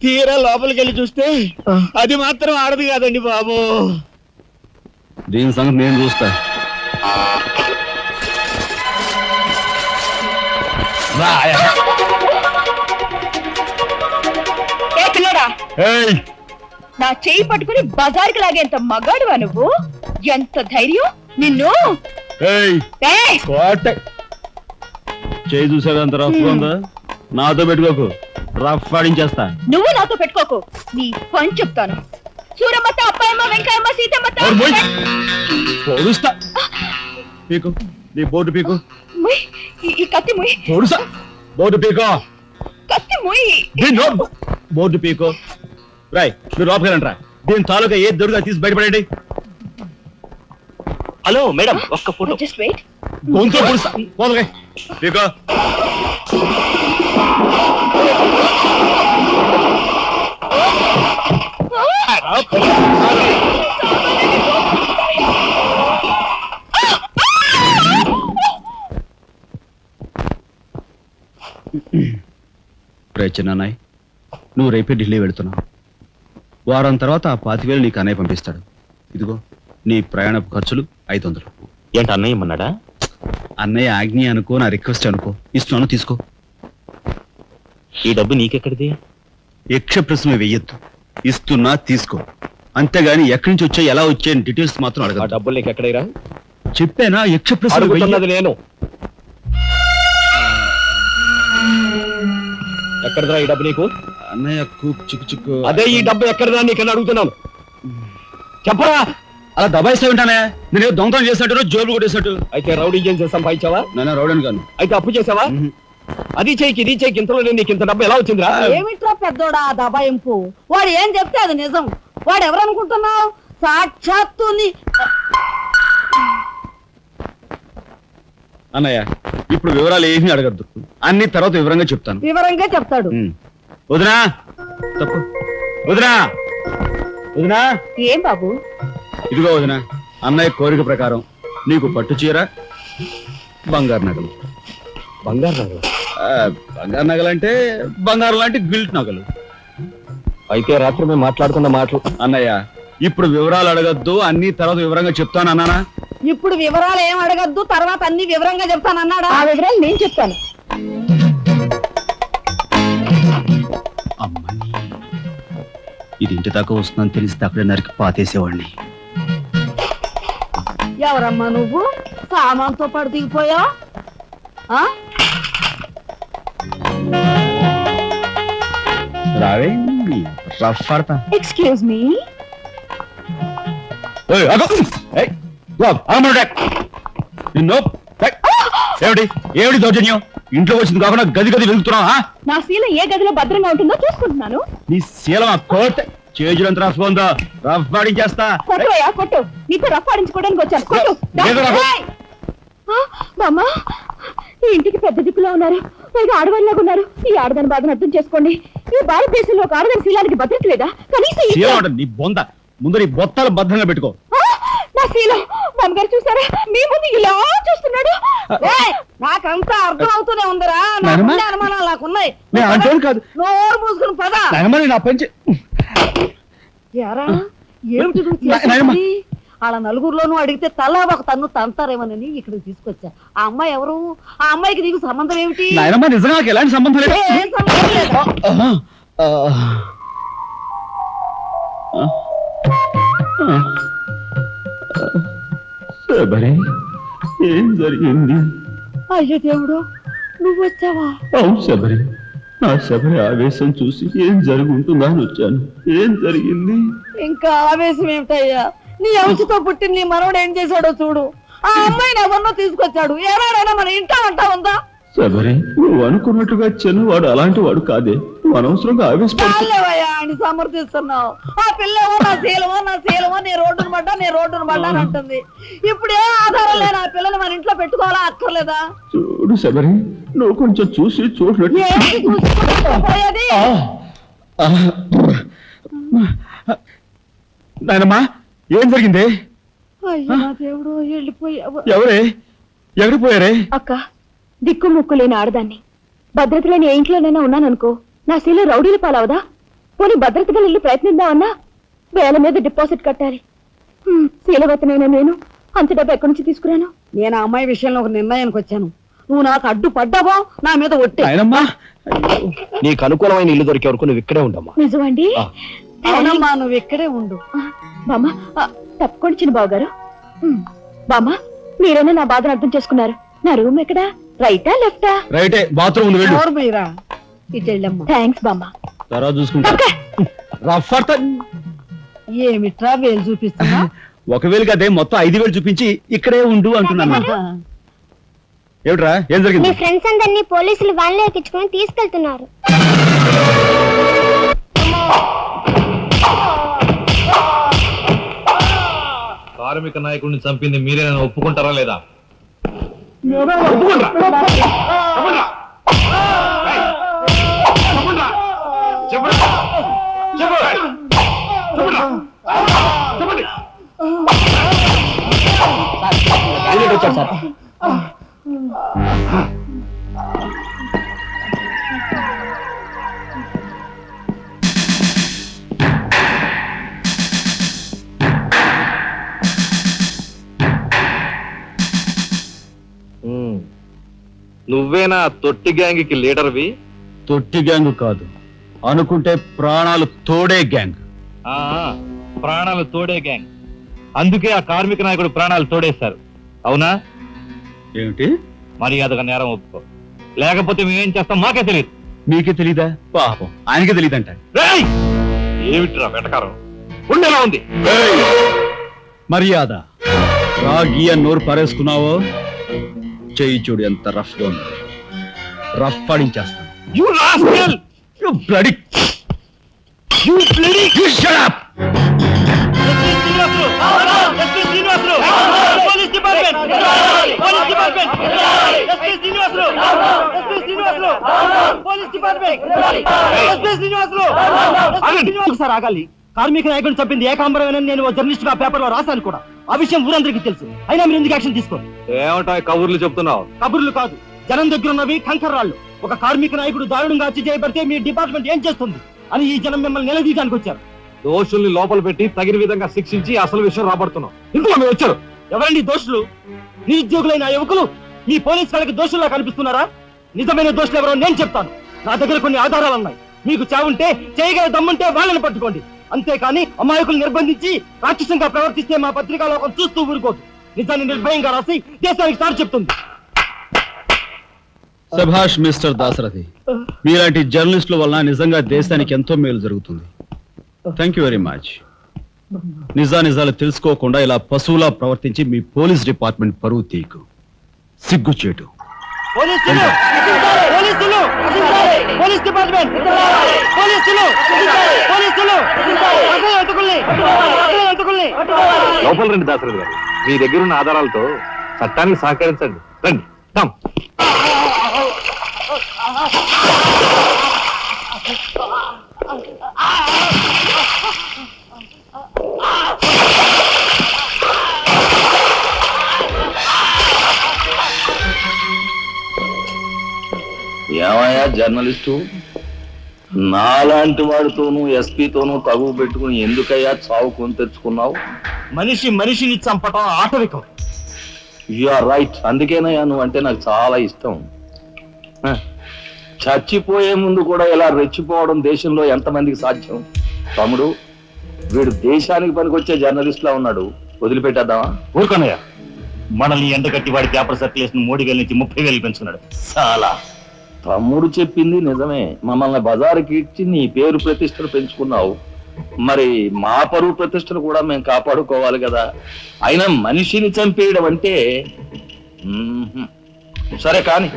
తీరా లోపలికి వెళ్ళి చూస్తే అది మాత్రం ఆడదు కాదండి బాబు. దీని సంగతి నేను చూస్తా. నా చెయ్యి పట్టుకుని బజార్కి లాగేంత మగాడువా నువ్వు? ఎంత ధైర్యం నిన్ను! చేయి చూసేదంత రఫ్ ఉందా? నాతో పెట్టుకోకు, రఫ్ ఆడించేస్తా. నువ్వు నాతో పెట్టుకోకు, నీ పని చెప్తాను. సూరమ్మత, అప్పాయమ్మ, వెంకాయమ్మ, సీతమ్మత. పొడుస్తా. పీకు, నీ బోర్డు పీకు. ఈ కత్తి ముయ్. పొడుసా, బోర్డు పీకో. కత్తి ముయ్. బోర్డు పీకో. రాయ్, మీరు లోపలికి రా. దీని తాలూకా ఏ దొరుకుతా తీసి బయటపడండి. హలో మేడం, ఒక్క ఫోటో. Just wait. గొంతు పొడుస్తా. పోదలే పీకో. చిన్నాయ్, నువ్వు రేపే ఢిల్లీ వెళుతున్నావు. వారం తర్వాత ఆ 25,000 నీకు అన్నయ్య పంపిస్తాడు. ఇదిగో నీ ప్రయాణపు ఖర్చులు 500. ఏంటి అన్నయ్య ఏమన్నాడా? అన్నయ్య ఆజ్ఞ అనుకో, నా రిక్వెస్ట్ అనుకో. ఇస్తున్నాను, తీసుకో. ఈ డబ్బు నీకెక్కడిది? యక్ష ప్రశ్న వెయ్యొద్దు. ఇస్తున్నా, తీసుకో. అంతేగాని ఎక్కడి నుంచి వచ్చాయి, ఎలా వచ్చాయని డీటెయిల్స్ మాత్రం అడగ. డబ్బులు నీకు ఎక్కడైరా? చెప్పానా, యక్ష ప్రశ్న నేను. ఎక్కడదా ఈ డబ్బు నీకు? అన్నయ్య చిక్కు చిక్కు. అదే ఈ డబ్బు ఎక్కడదా నీకన్నా అడుగుతున్నాను, చెప్పరా. అలా దబాయిస్తా ఉంటానే. నేను దొంగతనం చేసినట్టు, జోబులు కొట్టేసినట్టు. అయితే రౌడీ ఏం చేస్తాం, సంపాదించావా? నేను రౌడీని కాను. అయితే అప్పు చేసావా? అది చేయికి ఇది చేయికి ఇంతలో నీకు ఇంత డబ్బు ఎలా వచ్చిందిరా? ఏమిట్రా పెద్దోడా దబాయింపు? వాడు ఏం చెప్తే అది నిజం. వాడు ఎవరనుకుంటున్నావు? సాక్షాత్తు అన్నయ్య, ఇప్పుడు వివరాలు ఏమీ అడగద్దు, అన్ని తర్వాత వివరంగా చెప్తాను. వివరంగా చెప్తాడు. వదినా, తప్పు. వదినా, వదినా. ఏం బాబు? ఇదిగో వదినా, అన్నయ్య కోరిక ప్రకారం నీకు పట్టు చీర, బంగారు నగలు. బంగారు నగలు? బంగారు నగలు అంటే బంగారు లాంటి గిల్ట్ నగలు. అయితే రాత్రి మేము మాట్లాడుకున్న మాటలు. అన్నయ్య, ఇప్పుడు వివరాలు అడగద్దు, అన్ని తర్వాత వివరంగా చెప్తాను అన్నానా? ఇప్పుడు వివరాలు ఏం అడగద్దు, తర్వాత అన్ని వివరంగా చెప్తాను అన్నాడా? ఆ వివరాలు నేను చెప్తాను. అమ్మని, ఇది ఇంటి దాకా వస్తుందని తెలిస్తే అక్కడే నరికి పాతేసేవాడిని. ఎవరమ్మా నువ్వు? సామాన్తో పాటు దిగిపోయా? రావే, రఫ్ పడతా. Excuse me. ఏమిటి దౌర్జన్యం? ఇంట్లో వచ్చింది కాకుండా గది గది వెళ్తున్నావా? నా శీలం ఏ గదిలో భద్రంగా ఉంటుందో చూసుకుంటున్నాను. నీ శీలం కోర్టు చేజులంత రఫ్ ఉందో, రఫ్ ఆడించేస్తా. కొట్టువయ్యా, కొట్టు. నీతో రఫ్ ఆడించుకోవడానికి వచ్చాను, కొట్టు. బామ్మ, ఈ ఇంటికి పెద్ద దిక్కులో ఉన్నారు, పైగా ఆడవాళ్ళగా ఉన్నారు. ఈ ఆడదాని బాధను అర్థం చేసుకోండి. ఈ భారతదేశంలో ఒక ఆడదాని శీలానికి భద్రత లేదా? కనీసం నీ బొంద ముందు నీ బొత్తాలు భద్రంగా పెట్టుకో. నా శీలం మామగారు చూసారా, మీ ముందు ఇలా చూస్తున్నాడు. నాకంతా అర్థం అవుతూనే ఉందిరా. అనుమానాలు నాకున్నాయి. నోరు మూసుకుని పదా. ఏమిటి వాళ్ళ నలుగురులోనూ అడిగితే తలా ఒక తన్ను తంతారేమోనని ఇక్కడికి తీసుకొచ్చా. ఆ అమ్మాయి ఎవరు? ఆ అమ్మాయికి నీకు సంబంధం ఏమిటి? నిజంగా ఎలాంటి సంబంధం లేదు. ఏం సంబంధం లేదా? ఏం జరిగింది? అయ్యో దేవుడు, నువ్వు వచ్చావా? అవును శబరి, నా శబరి ఆవేశం చూసి ఏం జరుగుతుందా అని వచ్చాను. ఏం జరిగింది? ఇంకా ఆవేశం ఏమిటయ్యా? నీ అంశతో పుట్టిన నీ మనవడు ఏం చేశాడో చూడు. ఆ అమ్మాయిని ఎవరినో తీసుకొచ్చాడు. ఏనాడైనా మన ఇంటా అంటా ఉందా? శబరి, నువ్వు అనుకున్నట్టుగా చిన్నవాడు అలాంటి వాడు కాదే. నువ్వు అనవసరంగా ఆవేశపడలేవయ్యా అని సమర్థిస్తున్నావు. ఆ పిల్లేమో నా శీలమో నీ రోడ్డును పడ్డా అని అంటుంది. ఇప్పుడు ఏ ఆధారం లేని ఆ పిల్లని మన ఇంట్లో పెట్టుకోవాలా అక్కర్లేదా? చూడు శబరి, నువ్వు కొంచెం చూసి చూడలేదు. నాయనమ్మా, ఏం జరిగింది? అయ్యో నా దేవుడు, వెళ్ళిపోయావు. ఎవరే? ఎక్కడికి పోయారే? అక్క, దిక్కు ముక్కు లేని ఆడదాన్ని, భద్రత లేని ఏ ఇంట్లోనైనా ఉన్నాననుకో, నా శీల రౌడీల పాలవదా? పోనీ భద్రతగా ఇల్లు ప్రయత్నిద్దామన్నా వేల మీద డిపాజిట్ కట్టాలి. శీలవతనైనా నేను అంత డబ్బు ఎక్కడి నుంచి తీసుకురాను? నేను ఆ అమ్మాయి విషయంలో ఒక నిర్ణయానికి వచ్చాను. నువ్వు నాకు అడ్డు పడ్డావో నా మీద ఒట్టే. నీకు అనుకూలమైన ఇల్లు దొరికే వరకు నువ్వు ఇక్కడే ఉండమ్మా. నిజమండి? అవునమ్మా, నువ్వు ఇక్కడే ఉండు. బామ్మ తప్పుకోండి చిన్న బాబు గారు. బామ్మ మీరైనా నా బాధను అర్థం చేసుకున్నారు. నా రూమ్ ఎక్కడా? రైటా లెఫ్టా? రైటే, బాత్రూమ్ మీరా ఇటు వెళ్ళమ్మా. థ్యాంక్స్ బామ్మ. తర్వాత చూసుకుంటా. ఏమిట్రా వేలు చూపిస్తున్నా? ఒకవేళ అదే మొత్తం 5,000 చూపించి ఇక్కడే ఉండు అంటున్నాను. ఏమిట్రా, ఏం జరిగింది? మీ ఫ్రెండ్స్ అందరినీ పోలీసులు వ్యాన్లో ఎక్కించుకొని తీసుకెళ్తున్నారు. కార్మిక నాయకుడిని చంపింది మీరేనా ఒప్పుకుంటారా లేదా? సార్ నువ్వేనా తొట్టి గ్యాంగ్కి లీడర్వి? తొట్టి గ్యాంగ్ కాదు, అనుకుంటే ప్రాణాలు తోడే గ్యాంగ్. ప్రాణాలు తోడే గ్యాంగ్. అందుకే ఆ కార్మిక నాయకుడు ప్రాణాలు తోడేశారు, అవునా? ఏమిటి? మర్యాదగా నేరం ఒప్పుకో, లేకపోతే మేమేం చేస్తాం మాకే తెలియదు. మీకే తెలీదా? పాపం ఆయనకే తెలియదంట. ఏమిట్రా వెటకారం? ఉండేలా ఉంది. మర్యాద రాగి అని నోరు పారేసుకున్నావో చెయ్యి చూడు ఎంత రఫ్ గా ఉంది. Rough పాడించేస్తాను. You rascal! You bloody! You bloody! You shut up! Police department! Police department! SP Srinivasulu! SP Srinivasulu! Police department! SP Srinivasulu! Sir ఆగాలి. కార్మిక నాయకుడిని చంపింది ఏకాంబరమేనని నేను జర్నలిస్ట్ గా పేపర్ లో రాశాను కూడా. ఆ విషయం ఊరందరికీ తెలుసు. అయినా మీరు ఎందుకు యాక్షన్ తీసుకోండి? ఏమంటా కబుర్లు చెప్తున్నావు? కబుర్లు కాదు, జనం దగ్గర ఉన్నవి కంకర్రాళ్ళు. ఒక కార్మిక నాయకుడు దారుణంగా హత్య చేయబడితే మీ డిపార్ట్మెంట్ ఏం చేస్తుంది అని ఈ జనం మిమ్మల్ని నిలదీయడానికి వచ్చారు. దోషుల్ని లోపల పెట్టి తగిన విధంగా శిక్షించి అసలు విషయం రాబడుతున్నాం. ఇందులో మీరు వచ్చారు. ఎవరండి దోషులు? నిరుద్యోగులైన యువకులు మీ పోలీసు వాళ్ళకి దోషుల్లా కనిపిస్తున్నారా? నిజమైన దోషులు ఎవరో నేను చెప్తాను. నా దగ్గర కొన్ని ఆధారాలు ఉన్నాయి. మీకు చావుంటే చేయగల దమ్ముంటే వాళ్ళని పట్టుకోండి. అంతేకాని అమాయకులు నిర్బంధించి రాక్షసంగా ప్రవర్తిస్తే మా పత్రికా లోకం చూస్తూ ఊరుకోదు. నిజాన్ని నిర్భయంగా రాసి దేశానికి సార్ చెప్తుంది. సభాష్ మిస్టర్ దాశరథి, మీలాంటి జర్నలిస్టుల వలన నిజంగా దేశానికి ఎంతో మేలు జరుగుతుంది. Thank you very much. నిజాలు తెలుసుకోకుండా ఇలా పశువులా ప్రవర్తించి మీ పోలీస్ డిపార్ట్మెంట్ పరువు తీకు. సిగ్గుచేటు. పోలీసులు! పోలీసులు! Police department! పోలీసులు! పోలీసులు! లోపల రండి దాశరథి గారు. మీ దగ్గర ఉన్న ఆధారాలతో చట్టానికి సహకరించండి. రండి. ఏమయ్యా జర్నలిస్టు, నాలాంటి వాడితోనూ ఎస్పీతోనూ తగువ పెట్టుకుని ఎందుకయ్యా చావు కొని తెచ్చుకున్నావు? మనిషిని చంపటం ఆటవికం. You are right. అందుకేనయ్యా నువ్వంటే నాకు చాలా ఇష్టం. చచ్చిపోయే ముందు కూడా ఇలా రెచ్చిపోవడం దేశంలో ఎంతమందికి సాధ్యం? తమ్ముడు, వీడు దేశానికి పనికొచ్చే జర్నలిస్ట్ లా ఉన్నాడు. వదిలిపెట్టేద్దామా? ఊరుకోనయ్యా. మనల్ని ఎండగట్టి వాడి పేపర్ సర్క్యులేషన్ 3,000 నుంచి 30,000 పెంచుకున్నాడు. చాలా. తమ్ముడు చెప్పింది నిజమే. మమ్మల్ని బజారుకి ఇచ్చి నీ పేరు ప్రతిష్టలు పెంచుకున్నావు. మరి మా పరువు ప్రతిష్టలు కూడా మేము కాపాడుకోవాలి కదా. అయినా మనిషిని చంపేయడం అంటే సరే కానీ.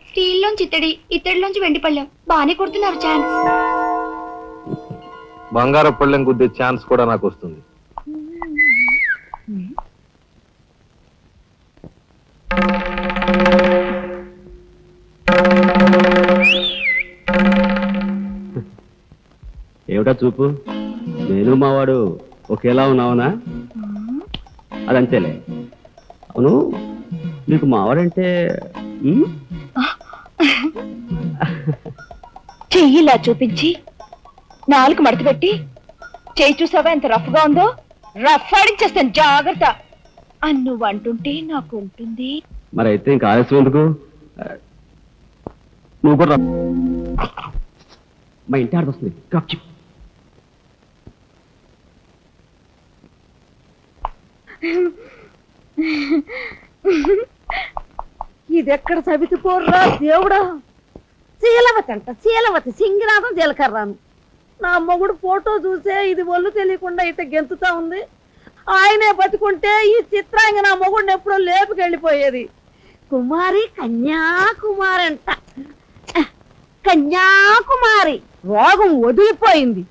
స్టీల్లోంచి ఇత్తడి, ఇత్తడిలోంచి వెండి పళ్ళెం. బానే కొడుతున్నారు ఛాన్స్. బంగారు పళ్ళెం గుద్దే ఛాన్స్ కూడా నాకు వస్తుంది. ఏమిటా చూపు? నేను మావాడు ఒకేలా ఉన్నావునా? అదంతేలే. అవును, నీకు మావాడంటే చెయ్యిలా చూపించి నాలుగు మడత పెట్టి చెయ్యి చూసావా ఎంత రఫ్ గా ఉందో? రఫ్ ఆడించేస్తాను, జాగ్రత్త అని నువ్వు అంటుంటే నాకు ఉంటుంది. మరి అయితే ఇంకా ఆలస్యం ఎందుకు? నువ్వు కూడా మా ఇంటి ఆడొస్తుంది. ఇది ఎక్కడ సవితిపోర్రా దేవుడా! శీలవతి అంట, శీలవతి సింగినాథం జీలకర్రాను. నా మొగుడు ఫోటో చూసే ఇది ఒళ్ళు తెలియకుండా ఇట గెంతుతా ఉంది. ఆయనే బతుకుంటే ఈ చిత్రాంగ నా మొగుడిని ఎప్పుడో లేపుకెళ్ళిపోయేది. కుమారి కన్యాకుమారి అంట, కన్యాకుమారి. రోగం వదిలిపోయింది.